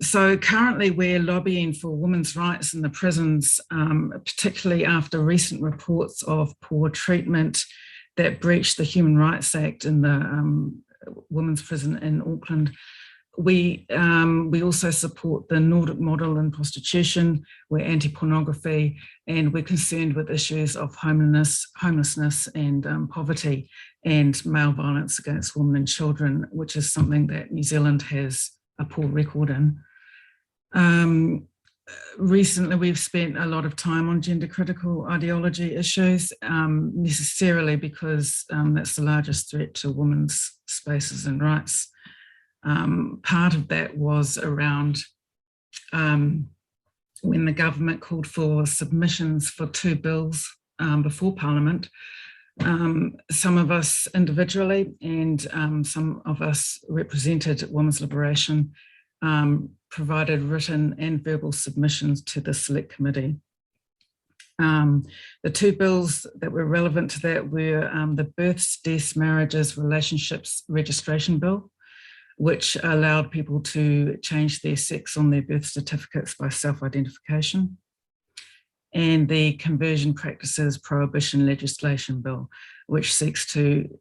So currently we're lobbying for women's rights in the prisons, particularly after recent reports of poor treatment that breached the Human Rights Act in the women's prison in Auckland. We also support the Nordic model in prostitution, we're anti-pornography, and we're concerned with issues of homelessness and poverty and male violence against women and children, which is something that New Zealand has a poor record in. Recently, we've spent a lot of time on gender critical ideology issues, necessarily because that's the largest threat to women's spaces and rights. Part of that was around when the government called for submissions for 2 bills before Parliament. Some of us individually and some of us represented Women's Liberation provided written and verbal submissions to the Select Committee. The 2 bills that were relevant to that were the Births, Deaths, Marriages, Relationships Registration Bill, which allowed people to change their sex on their birth certificates by self-identification, and the Conversion Practices Prohibition Legislation Bill, which seeks to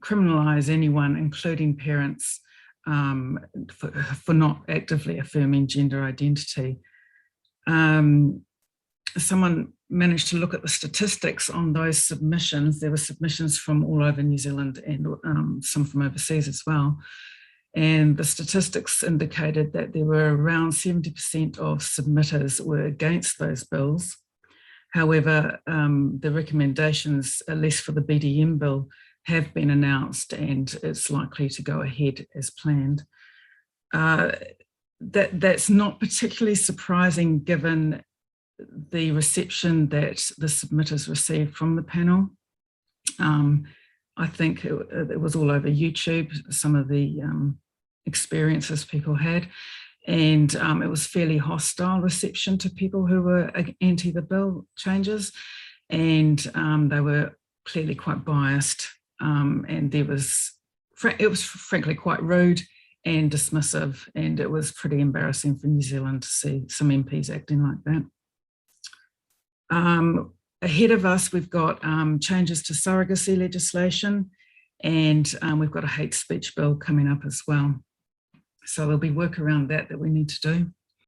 criminalise anyone, including parents, for not actively affirming gender identity. Someone managed to look at the statistics on those submissions. There were submissions from all over New Zealand and some from overseas as well. And the statistics indicated that there were around 70% of submitters were against those bills. However, the recommendations, at least for the BDM bill, have been announced and it's likely to go ahead as planned. That's not particularly surprising given the reception that the submitters received from the panel. I think it was all over YouTube, some of the experiences people had, and it was fairly hostile reception to people who were anti the bill changes, and they were clearly quite biased, and it was frankly quite rude and dismissive, and it was pretty embarrassing for New Zealand to see some MPs acting like that. Ahead of us, we've got changes to surrogacy legislation, and we've got a hate speech bill coming up as well. So there'll be work around that we need to do.